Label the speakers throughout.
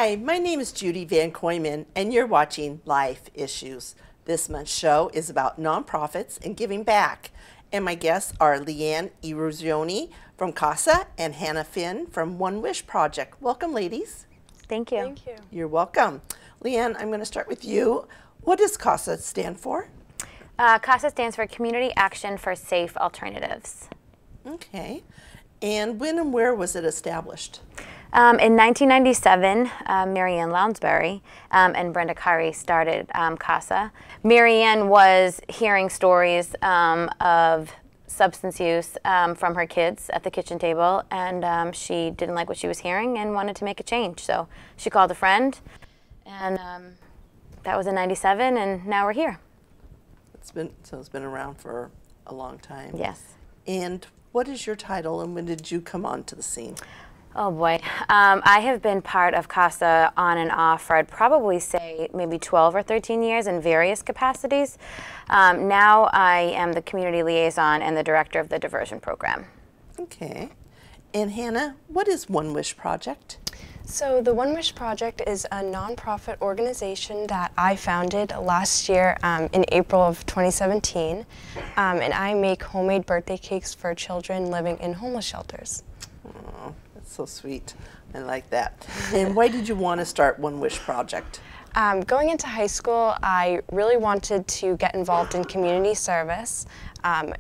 Speaker 1: Hi, my name is Judy Van Koyman, and you're watching Life Issues. This month's show is about nonprofits and giving back. And my guests are Leanne Eruzioni from CASA and Hannah Finn from One Wish Project. Welcome, ladies.
Speaker 2: Thank you.
Speaker 3: Thank you.
Speaker 1: You're welcome. Leanne, I'm going to start with you. What does CASA stand for?
Speaker 2: CASA stands for Community Action for Safe Alternatives.
Speaker 1: Okay. And when and where was it established?
Speaker 2: In 1997, Marianne Lounsbury and Brenda Kari started CASA. Marianne was hearing stories of substance use from her kids at the kitchen table, and she didn't like what she was hearing and wanted to make a change. So she called a friend, and that was in 97, and now we're here.
Speaker 1: It's been around for a long time.
Speaker 2: Yes.
Speaker 1: And what is your title, and when did you come onto the scene?
Speaker 2: Oh boy, I have been part of CASA on and off for I'd probably say maybe 12 or 13 years in various capacities. Now I am the community liaison and the director of the diversion program.
Speaker 1: Okay. And Hannah, what is One Wish Project?
Speaker 3: So the One Wish Project is a nonprofit organization that I founded last year in April of 2017, and I make homemade birthday cakes for children living in homeless shelters.
Speaker 1: Oh, that's so sweet. I like that. And why did you want to start One Wish Project?
Speaker 3: Going into high school, I really wanted to get involved in community service.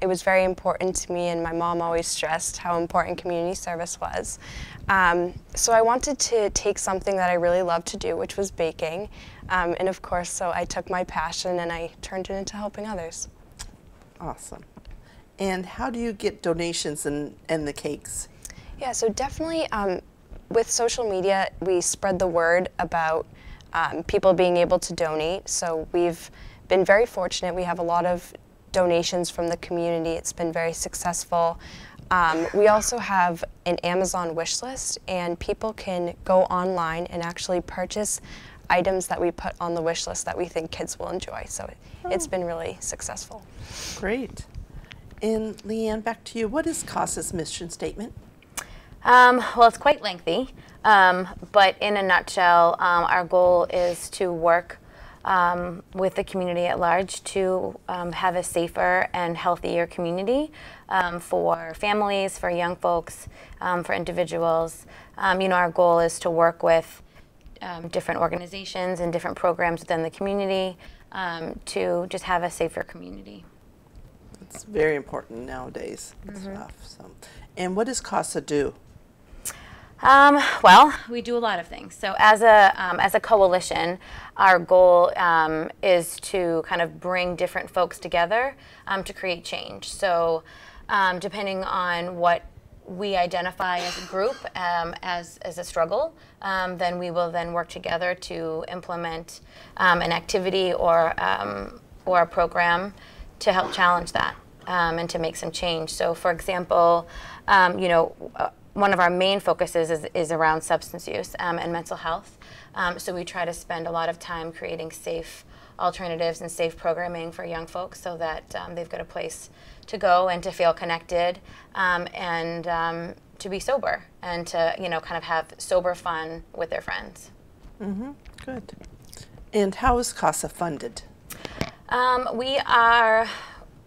Speaker 3: It was very important to me, and my mom always stressed how important community service was. So I wanted to take something that I really loved to do, which was baking. And of course, so I took my passion and I turned it into helping others.
Speaker 1: Awesome. And how do you get donations and the cakes?
Speaker 3: Yeah, so definitely with social media, we spread the word about people being able to donate. So we've been very fortunate. We have a lot of donations from the community. It's been very successful. We also have an Amazon wish list, and people can go online and actually purchase items that we put on the wish list that we think kids will enjoy. So it's been really successful.
Speaker 1: Great. And Leanne, back to you. What is CASA's mission statement?
Speaker 2: Well, it's quite lengthy, but in a nutshell, our goal is to work with the community at large to have a safer and healthier community for families, for young folks, for individuals. Our goal is to work with different organizations and different programs within the community to just have a safer community.
Speaker 1: It's very important nowadays. Stuff. So, and what does CASA do?
Speaker 2: Well, we do a lot of things. So as a coalition, our goal is to kind of bring different folks together to create change. So depending on what we identify as a group as a struggle, then we will then work together to implement an activity or a program to help challenge that and to make some change. So for example, one of our main focuses is around substance use and mental health. So we try to spend a lot of time creating safe alternatives and safe programming for young folks so that they've got a place to go and to feel connected and to be sober and to kind of have sober fun with their friends.
Speaker 1: Mm-hmm. Good. And how is CASA funded?
Speaker 2: We are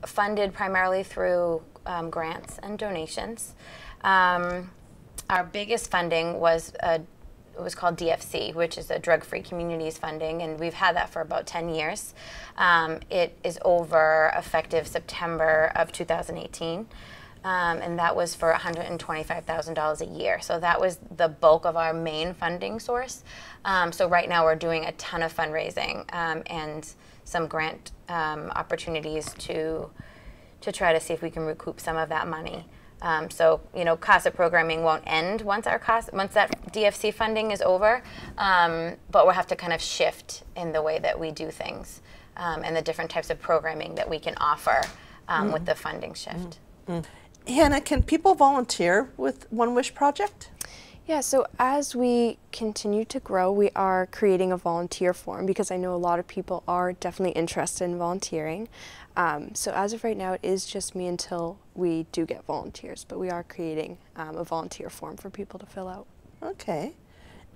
Speaker 2: funded primarily through grants and donations. Our biggest funding was it was called DFC, which is a Drug-Free Communities funding, and we've had that for about 10 years. It is over effective September of 2018, and that was for $125,000 a year. So that was the bulk of our main funding source. So right now we're doing a ton of fundraising and some grant opportunities to try to see if we can recoup some of that money. So CASA programming won't end once that DFC funding is over, but we'll have to kind of shift in the way that we do things and the different types of programming that we can offer with the funding shift.
Speaker 1: Hannah, can people volunteer with One Wish Project?
Speaker 3: Yeah, so as we continue to grow, we are creating a volunteer form because I know a lot of people are definitely interested in volunteering. So as of right now, it is just me until we do get volunteers, but we are creating a volunteer form for people to fill out.
Speaker 1: Okay.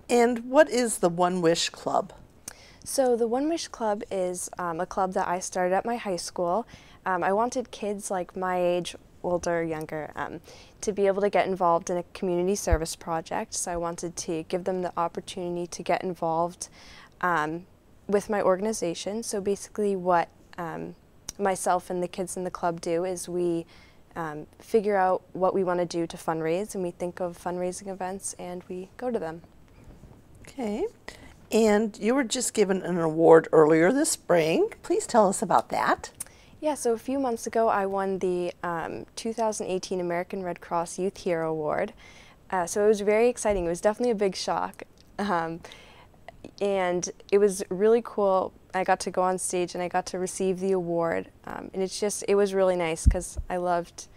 Speaker 1: And what is the One Wish Club?
Speaker 3: So the One Wish Club is a club that I started at my high school. I wanted kids like my age, older, younger, to be able to get involved in a community service project. So I wanted to give them the opportunity to get involved with my organization. So basically what myself and the kids in the club do is we figure out what we want to do to fundraise, and we think of fundraising events and we go to them.
Speaker 1: Okay. And you were just given an award earlier this spring. Please tell us about that.
Speaker 3: Yeah, so a few months ago I won the 2018 American Red Cross Youth Hero Award. So it was very exciting. It was definitely a big shock. And it was really cool. I got to go on stage and I got to receive the award. And it was really nice because I loved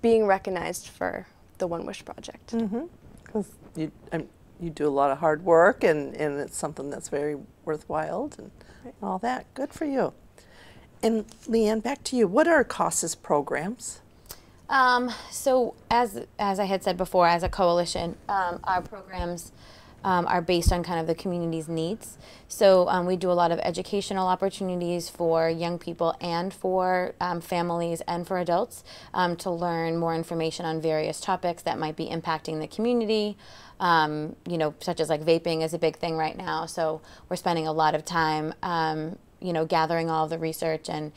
Speaker 3: being recognized for the One Wish Project.
Speaker 1: Because you do a lot of hard work, and it's something that's very worthwhile and all that. Good for you. And Leanne, back to you. What are CASA's programs?
Speaker 2: So as I had said before, as a coalition, our programs are based on kind of the community's needs. So we do a lot of educational opportunities for young people and for families and for adults to learn more information on various topics that might be impacting the community. You know, such as like vaping is a big thing right now. So we're spending a lot of time, you know, gathering all of the research and,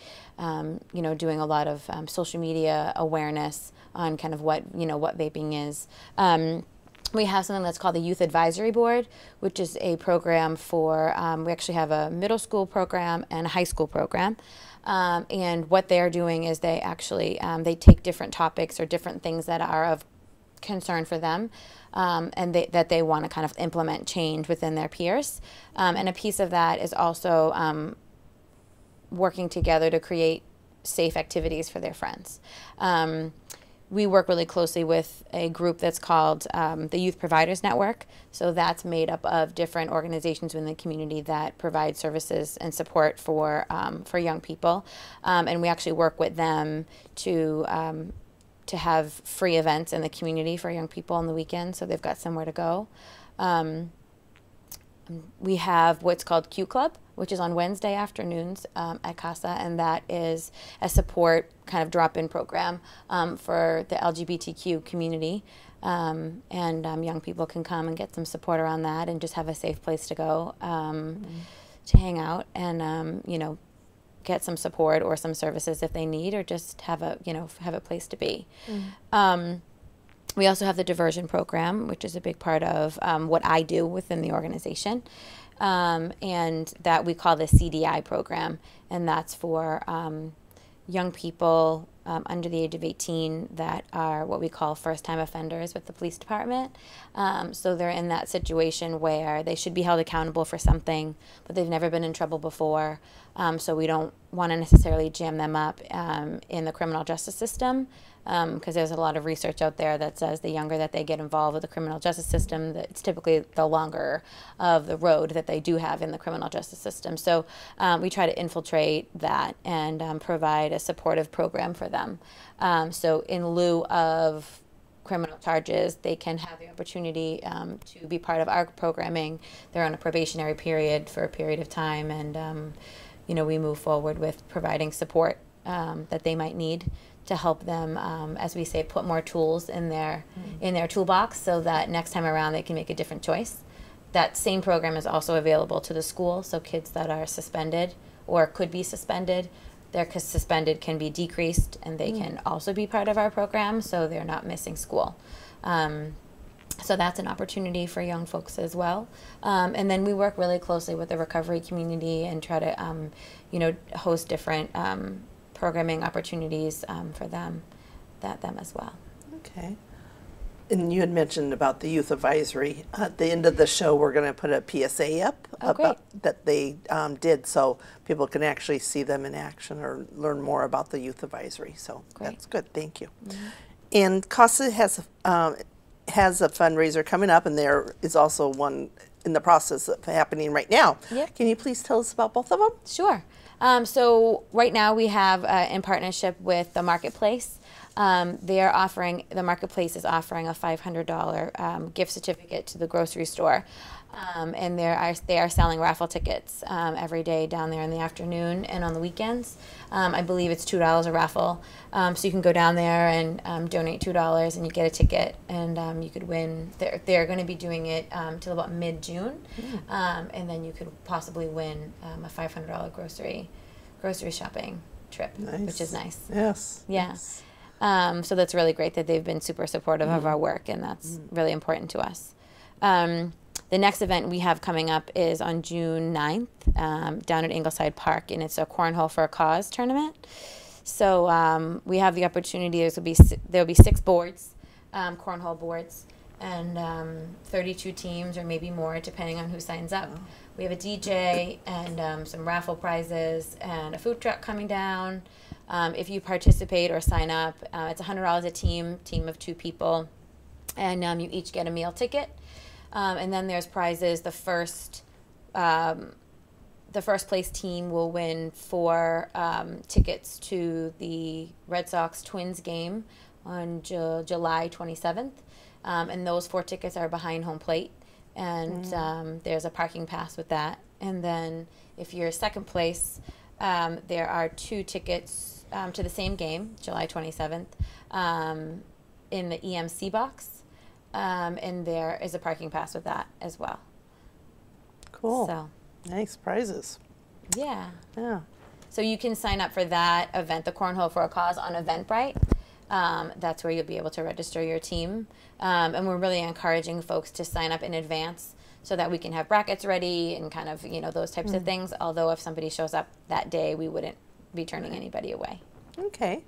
Speaker 2: you know, doing a lot of social media awareness on kind of what vaping is. We have something that's called the Youth Advisory Board, which is a program for, we actually have a middle school program and a high school program. And what they're doing is they actually, they take different topics or different things that are of concern for them, and that they want to kind of implement change within their peers. And a piece of that is also working together to create safe activities for their friends. We work really closely with a group that's called the Youth Providers Network. So that's made up of different organizations within the community that provide services and support for young people. And we actually work with them to have free events in the community for young people on the weekend, so they've got somewhere to go. We have what's called Q Club, which is on Wednesday afternoons at CASA, and that is a support kind of drop-in program for the LGBTQ community. And young people can come and get some support around that and just have a safe place to go to hang out and, you know, get some support or some services if they need, or just have a, you know, have a place to be. We also have the diversion program, which is a big part of what I do within the organization, and that we call the CDI program, and that's for young people under the age of 18 that are what we call first-time offenders with the police department. So they're in that situation where they should be held accountable for something, but they've never been in trouble before. So we don't want to necessarily jam them up in the criminal justice system, because there's a lot of research out there that says the younger that they get involved with the criminal justice system, that it's typically the longer of the road that they do have in the criminal justice system. So we try to infiltrate that and provide a supportive program for them. So in lieu of criminal charges, they can have the opportunity to be part of our programming. They're on a probationary period for a period of time, and you know, we move forward with providing support that they might need to help them, as we say, put more tools in their toolbox, so that next time around they can make a different choice. That same program is also available to the school, so kids that are suspended or could be suspended, their suspended can be decreased, and they can also be part of our program, so they're not missing school. So that's an opportunity for young folks as well. And then we work really closely with the recovery community and try to, you know, host different programming opportunities for them as well.
Speaker 1: Okay. And you had mentioned about the youth advisory. At the end of the show, we're going to put a PSA up about that they did, so people can actually see them in action or learn more about the youth advisory. So that's good. Thank you. And CASA has a fundraiser coming up, and there is also one in the process of happening right now. Can you please tell us about both of them?
Speaker 2: Sure. So right now we have, in partnership with the Marketplace, The marketplace is offering a $500 gift certificate to the grocery store. And they are selling raffle tickets every day down there in the afternoon and on the weekends. I believe it's $2 a raffle. So you can go down there and donate $2 and you get a ticket, and you could win. They're going to be doing it till about mid-June. And then you could possibly win a $500 grocery shopping trip, which is nice.
Speaker 1: Yes.
Speaker 2: Yeah.
Speaker 1: Yes.
Speaker 2: So that's really great that they've been super supportive of our work, and that's really important to us. The next event we have coming up is on June 9th down at Ingleside Park, and it's a Cornhole for a Cause tournament. So we have the opportunity, there'll be 6 boards, cornhole boards, and 32 teams or maybe more depending on who signs up. We have a DJ and some raffle prizes and a food truck coming down. If you participate or sign up, it's $100 a team of 2 people, and you each get a meal ticket. And then there's prizes. The first place team will win 4 tickets to the Red Sox Twins game on July 27th. And those 4 tickets are behind home plate. And there's a parking pass with that. And then if you're second place, there are 2 tickets to the same game, July 27th, in the EMC box. And there is a parking pass with that as well.
Speaker 1: Cool.
Speaker 2: So,
Speaker 1: nice prizes.
Speaker 2: yeah.
Speaker 1: Yeah.
Speaker 2: So you can sign up for that event, the Cornhole for a Cause, on Eventbrite. That's where you'll be able to register your team. And we're really encouraging folks to sign up in advance so that we can have brackets ready and kind of, those types of things. Although if somebody shows up that day, we wouldn't be turning anybody away.
Speaker 1: Okay.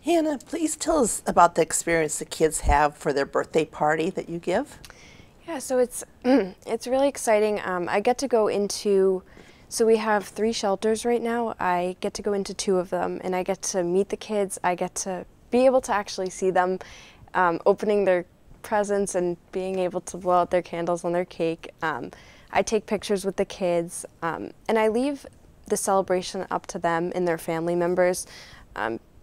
Speaker 1: Hannah, please tell us about the experience the kids have for their birthday party that you give.
Speaker 3: Yeah, so it's really exciting. I get to go into, so we have 3 shelters right now. I get to go into 2 of them, and I get to meet the kids. I get to be able to actually see them opening their presents and being able to blow out their candles on their cake. I take pictures with the kids, and I leave the celebration up to them and their family members.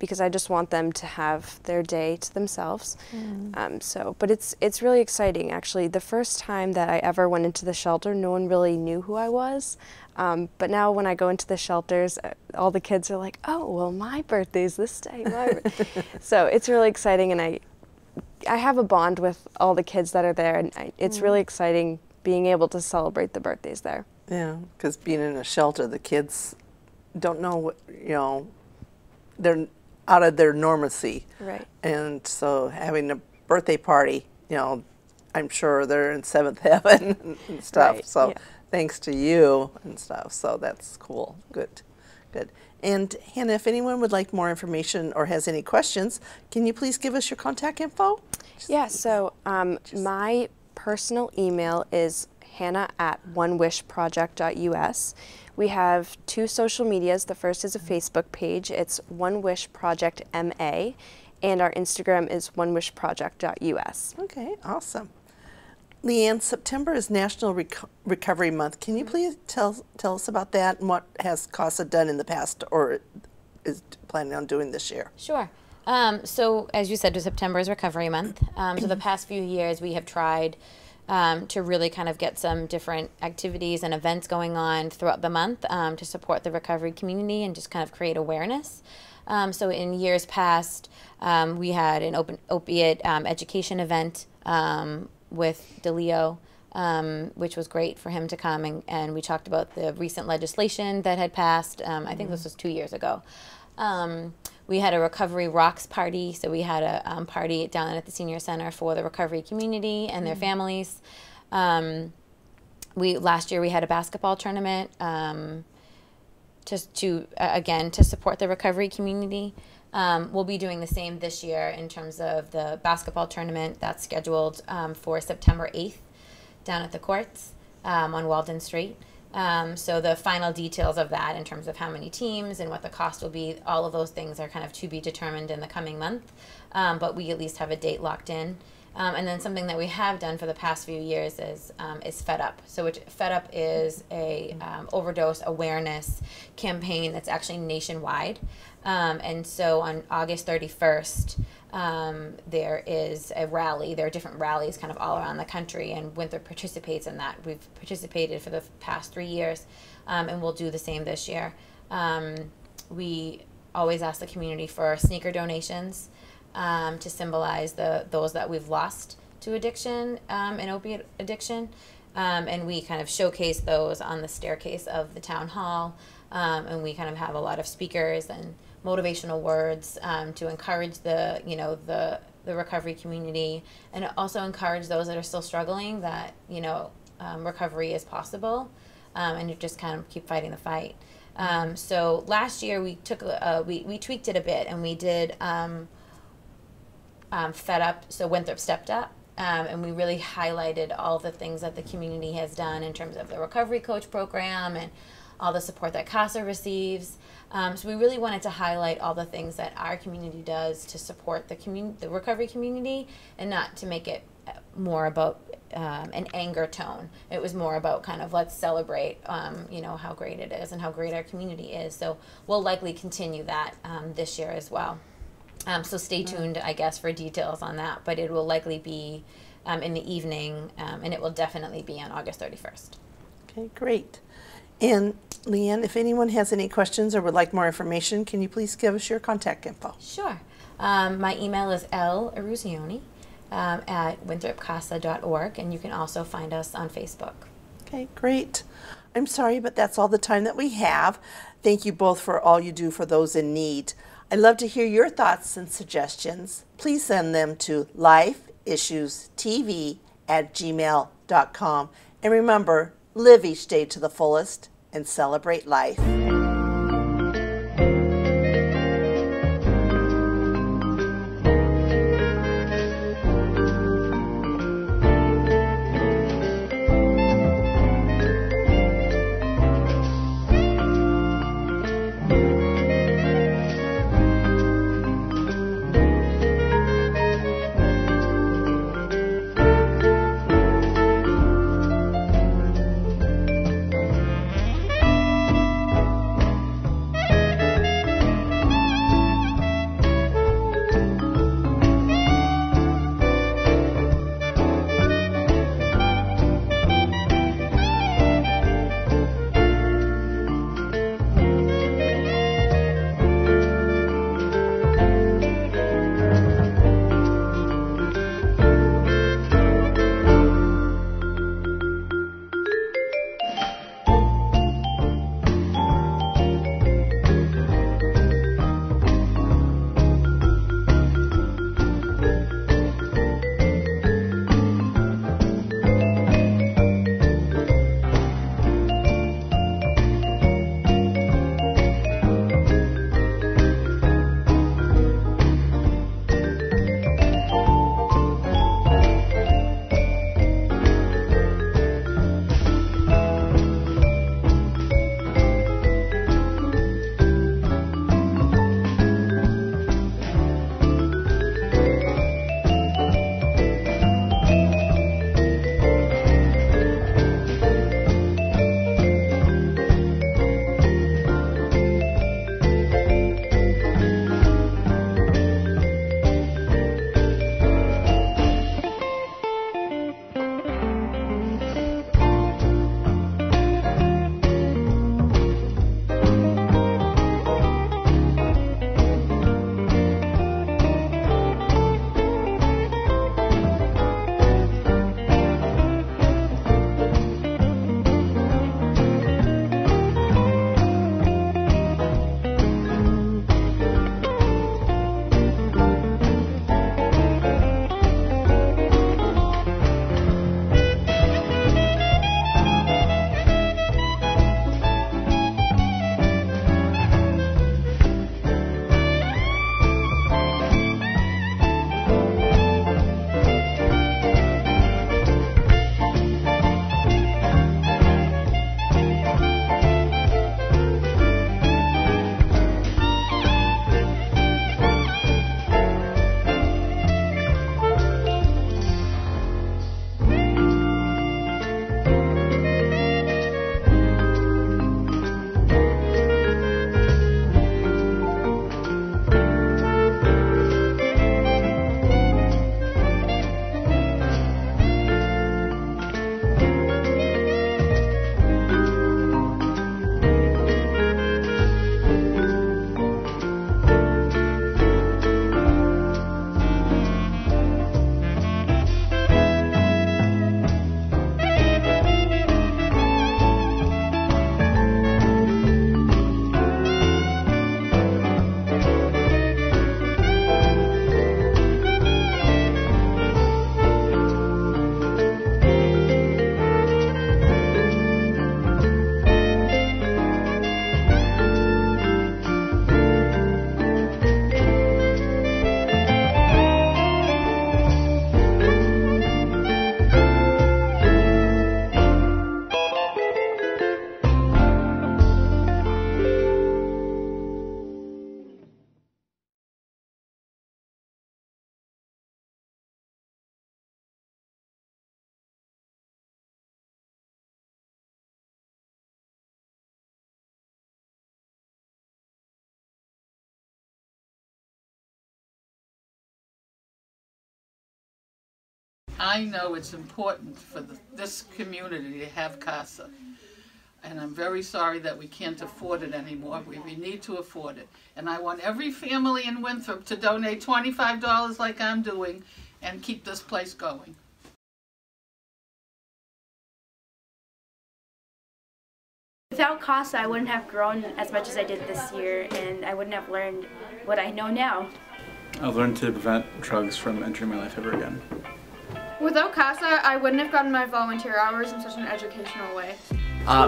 Speaker 3: Because I just want them to have their day to themselves. But it's really exciting, actually. The first time that I ever went into the shelter, no one really knew who I was. But now when I go into the shelters, all the kids are like, oh, well, my birthday's this day. So it's really exciting, and I have a bond with all the kids that are there, and it's really exciting being able to celebrate the birthdays there.
Speaker 1: Yeah, because being in a shelter, the kids don't know what, they're out of their normacy.
Speaker 3: Right.
Speaker 1: And so having a birthday party, I'm sure they're in 7th heaven and stuff.
Speaker 3: Right,
Speaker 1: So
Speaker 3: yeah.
Speaker 1: thanks to you and stuff. So that's cool. Good. Good. And Hannah, if anyone would like more information or has any questions, can you please give us your contact info?
Speaker 3: Yeah, so my personal email is hannah@onewishproject.us. We have 2 social medias. The first is a Facebook page. It's One Wish Project MA, and our Instagram is onewishproject.us.
Speaker 1: Okay, awesome. Leanne, September is National Recovery Month. Can you please tell us about that and what has CASA done in the past or is planning on doing this year?
Speaker 2: Sure. So as you said, September is Recovery Month. So the past few years we have tried to really kind of get some different activities and events going on throughout the month to support the recovery community and just kind of create awareness. So in years past, we had an opiate education event with DeLeo, which was great for him to come, and we talked about the recent legislation that had passed. I think this was 2 years ago. We had a Recovery Rocks party, so we had a party down at the Senior Center for the recovery community and their families. Last year we had a basketball tournament to support the recovery community. We'll be doing the same this year in terms of the basketball tournament that's scheduled for September 8th down at the courts on Walden Street. So the final details of that in terms of how many teams and what the cost will be, all of those things are kind of to be determined in the coming month. But we at least have a date locked in. And then something that we have done for the past few years is Fed Up. So which Fed Up is a overdose awareness campaign that's actually nationwide. And so on August 31st, there is a rally. There are different rallies kind of all around the country, and Winthrop participates in that. We've participated for the past 3 years, and we'll do the same this year. We always ask the community for sneaker donations to symbolize those that we've lost to addiction and opiate addiction. And we kind of showcase those on the staircase of the town hall. And we kind of have a lot of speakers and motivational words to encourage the recovery community, and also encourage those that are still struggling that recovery is possible, and you just kind of keep fighting the fight. So last year we took we tweaked it a bit, and we did Fed Up. So Winthrop stepped up. And we really highlighted all the things that the community has done in terms of the recovery coach program and all the support that CASA receives. So we really wanted to highlight all the things that our community does to support the recovery community, and not to make it more about an anger tone. It was more about kind of, let's celebrate how great it is and how great our community is. So we'll likely continue that this year as well. So stay tuned, I guess, for details on that, but it will likely be in the evening, and it will definitely be on August 31st.
Speaker 1: Okay, great. And Leanne, if anyone has any questions or would like more information, can you please give us your contact info?
Speaker 2: Sure. My email is l.eruzione at winthropcasa.org, and you can also find us on Facebook.
Speaker 1: Okay, great. I'm sorry, but that's all the time that we have. Thank you both for all you do for those in need. I'd love to hear your thoughts and suggestions. Please send them to lifeissuestv@gmail.com. And remember, live each day to the fullest and celebrate life.
Speaker 4: I know it's important for this community to have CASA. And I'm very sorry that we can't afford it anymore. We need to afford it. And I want every family in Winthrop to donate $25 like I'm doing and keep this place going.
Speaker 5: Without CASA, I wouldn't have grown as much as I did this year, and I wouldn't have learned what I know now.
Speaker 6: I've learned to prevent drugs from entering my life ever again.
Speaker 7: Without CASA, I wouldn't have gotten my volunteer hours in such an educational way.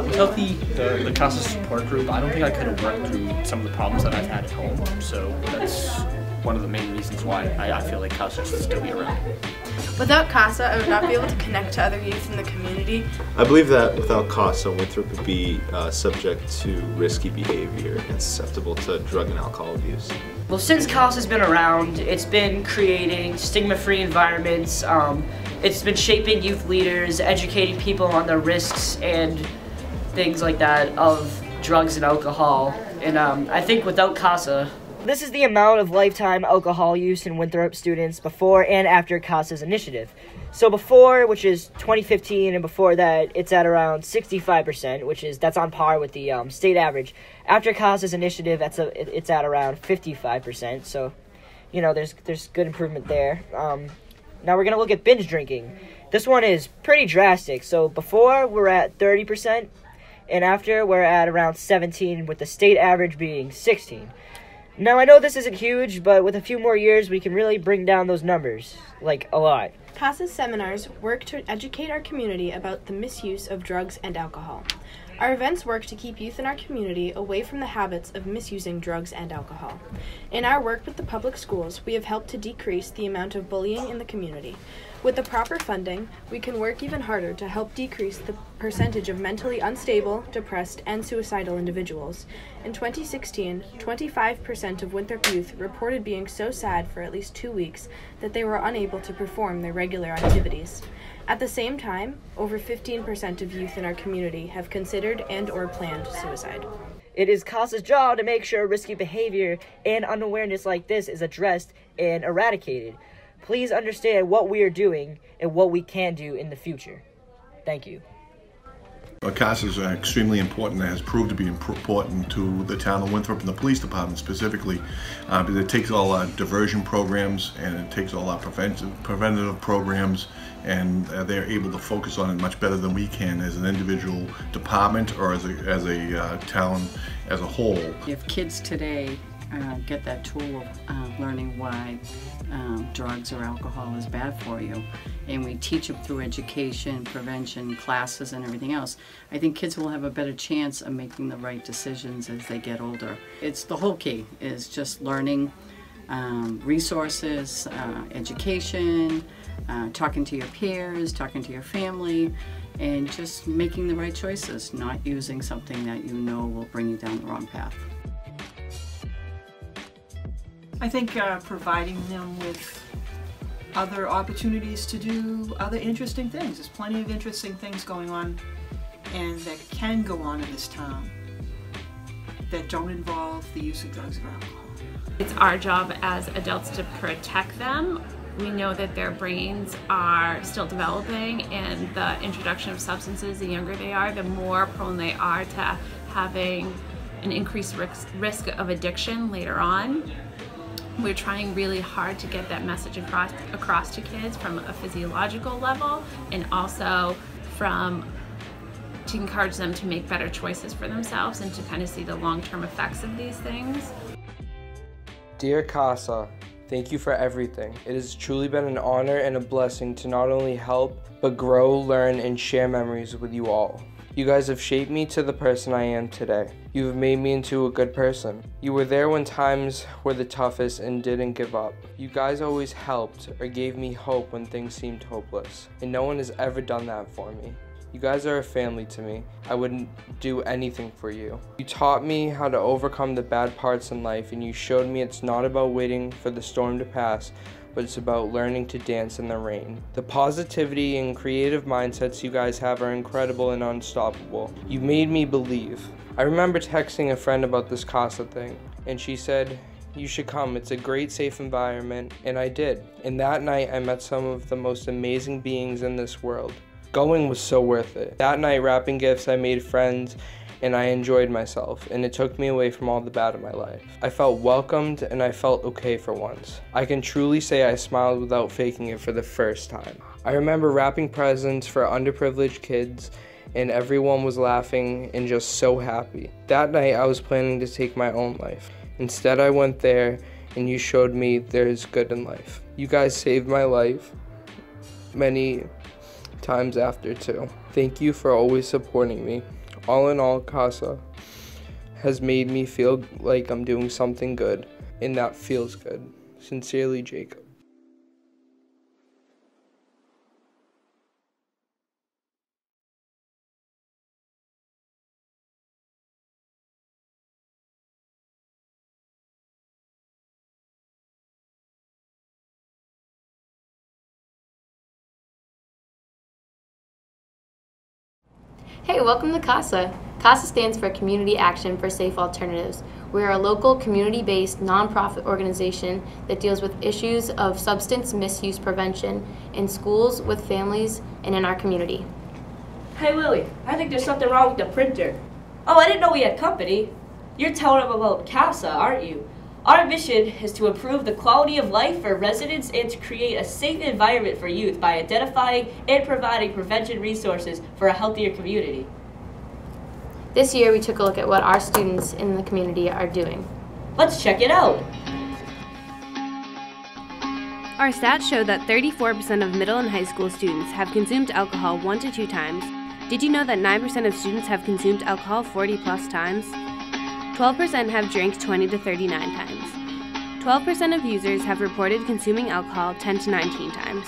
Speaker 8: Without the CASA support group, I don't think I could have worked through some of the problems that I've had at home. So that's one of the main reasons why I feel like CASA should still be around.
Speaker 7: Without CASA, I would not be able to connect to other youth in the community.
Speaker 9: I believe that without CASA, Winthrop would be subject to risky behavior and susceptible to drug and alcohol abuse.
Speaker 10: Well, since CASA's been around, it's been creating stigma-free environments. It's been shaping youth leaders, educating people on the risks and things like that of drugs and alcohol. And I think without CASA, this is the amount of lifetime alcohol use in Winthrop students before and after CASA's initiative. So before, which is 2015, and before that, it's at around 65%, that's on par with the state average. After CASA's initiative, it's at around 55%. So, you know, there's good improvement there. Now we're gonna look at binge drinking. This one is pretty drastic. So before we're at 30%, and after we're at around 17, with the state average being 16. Now, I know this isn't huge, but with a few more years, we can really bring down those numbers, like a lot.
Speaker 11: CASA's seminars work to educate our community about the misuse of drugs and alcohol. Our events work to keep youth in our community away from the habits of misusing drugs and alcohol. In our work with the public schools, we have helped to decrease the amount of bullying in the community. With the proper funding, we can work even harder to help decrease the percentage of mentally unstable, depressed, and suicidal individuals. In 2016, 25% of Winthrop youth reported being so sad for at least 2 weeks that they were unable to perform their regular activities. At the same time, over 15% of youth in our community have considered and/or planned suicide.
Speaker 10: It is CASA's job to make sure risky behavior and unawareness like this is addressed and eradicated. Please understand what we are doing and what we can do in the future. Thank you.
Speaker 12: CASA is extremely important and has proved to be important to the town of Winthrop and the police department specifically, because it takes all our diversion programs and it takes all our preventative programs, and they're able to focus on it much better than we can as an individual department or as a town as a whole.
Speaker 13: If kids today get that tool of learning why drugs or alcohol is bad for you, and we teach them through education, prevention, classes, and everything else, I think kids will have a better chance of making the right decisions as they get older. It's the whole key, is just learning resources, education, talking to your peers, talking to your family, and just making the right choices, not using something that you know will bring you down the wrong path.
Speaker 14: I think providing them with other opportunities to do other interesting things. There's plenty of interesting things going on and that can go on in this town that don't involve the use of drugs or alcohol.
Speaker 15: It's our job as adults to protect them. We know that their brains are still developing, and the introduction of substances, the younger they are, the more prone they are to having an increased risk of addiction later on. We're trying really hard to get that message across to kids from a physiological level, and also to encourage them to make better choices for themselves and to kind of see the long-term effects of these things.
Speaker 16: Dear CASA, thank you for everything. It has truly been an honor and a blessing to not only help, but grow, learn, and share memories with you all. You guys have shaped me to the person I am today. You have made me into a good person. You were there when times were the toughest and didn't give up. You guys always helped or gave me hope when things seemed hopeless, and no one has ever done that for me. You guys are a family to me. I wouldn't do anything for you. You taught me how to overcome the bad parts in life, and you showed me it's not about waiting for the storm to pass, but it's about learning to dance in the rain. The positivity and creative mindsets you guys have are incredible and unstoppable. You made me believe. I remember texting a friend about this CASA thing, and she said, You should come. It's a great, safe environment. And I did. And that night, I met some of the most amazing beings in this world. Going was so worth it. That night, wrapping gifts, I made friends, and I enjoyed myself, and it took me away from all the bad in my life. I felt welcomed, and I felt okay for once. I can truly say I smiled without faking it for the first time. I remember wrapping presents for underprivileged kids, and everyone was laughing and just so happy. That night, I was planning to take my own life. Instead, I went there, and you showed me there's good in life. You guys saved my life many times after too. Thank you for always supporting me. All in all, CASA has made me feel like I'm doing something good, and that feels good. Sincerely, Jacob.
Speaker 17: Hey, welcome to CASA. CASA stands for Community Action for Safe Alternatives. We are a local community-based nonprofit organization that deals with issues of substance misuse prevention in schools, with families, and in our community.
Speaker 10: Hey Lily, I think there's something wrong with the printer. Oh, I didn't know we had company. You're telling them about CASA, aren't you? Our mission is to improve the quality of life for residents and to create a safe environment for youth by identifying and providing prevention resources for a healthier community.
Speaker 17: This year we took a look at what our students in the community are doing.
Speaker 10: Let's check it out.
Speaker 11: Our stats show that 34% of middle and high school students have consumed alcohol 1 to 2 times. Did you know that 9% of students have consumed alcohol 40+ times? 12% have drank 20 to 39 times. 12% of users have reported consuming alcohol 10 to 19 times.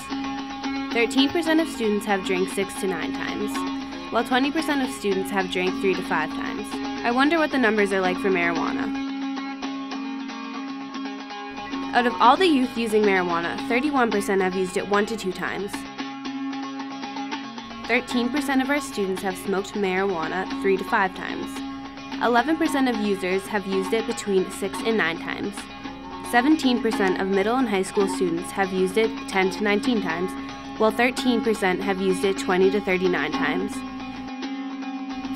Speaker 11: 13% of students have drank 6 to 9 times, while 20% of students have drank 3 to 5 times. I wonder what the numbers are like for marijuana. Out of all the youth using marijuana, 31% have used it 1 to 2 times. 13% of our students have smoked marijuana 3 to 5 times. 11% of users have used it between 6 and 9 times. 17% of middle and high school students have used it 10 to 19 times, while 13% have used it 20 to 39 times.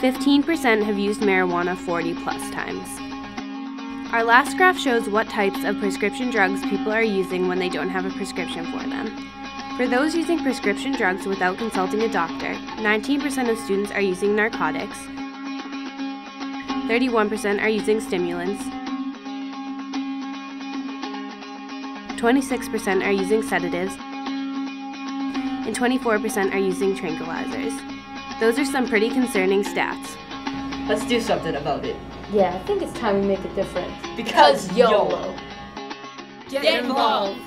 Speaker 11: 15% have used marijuana 40+ times. Our last graph shows what types of prescription drugs people are using when they don't have a prescription for them. For those using prescription drugs without consulting a doctor, 19% of students are using narcotics, 31% are using stimulants, 26% are using sedatives, and 24% are using tranquilizers. Those are some pretty concerning stats.
Speaker 10: Let's do something about it.
Speaker 17: Yeah, I think it's time we make a difference.
Speaker 10: Because YOLO.
Speaker 17: Get involved!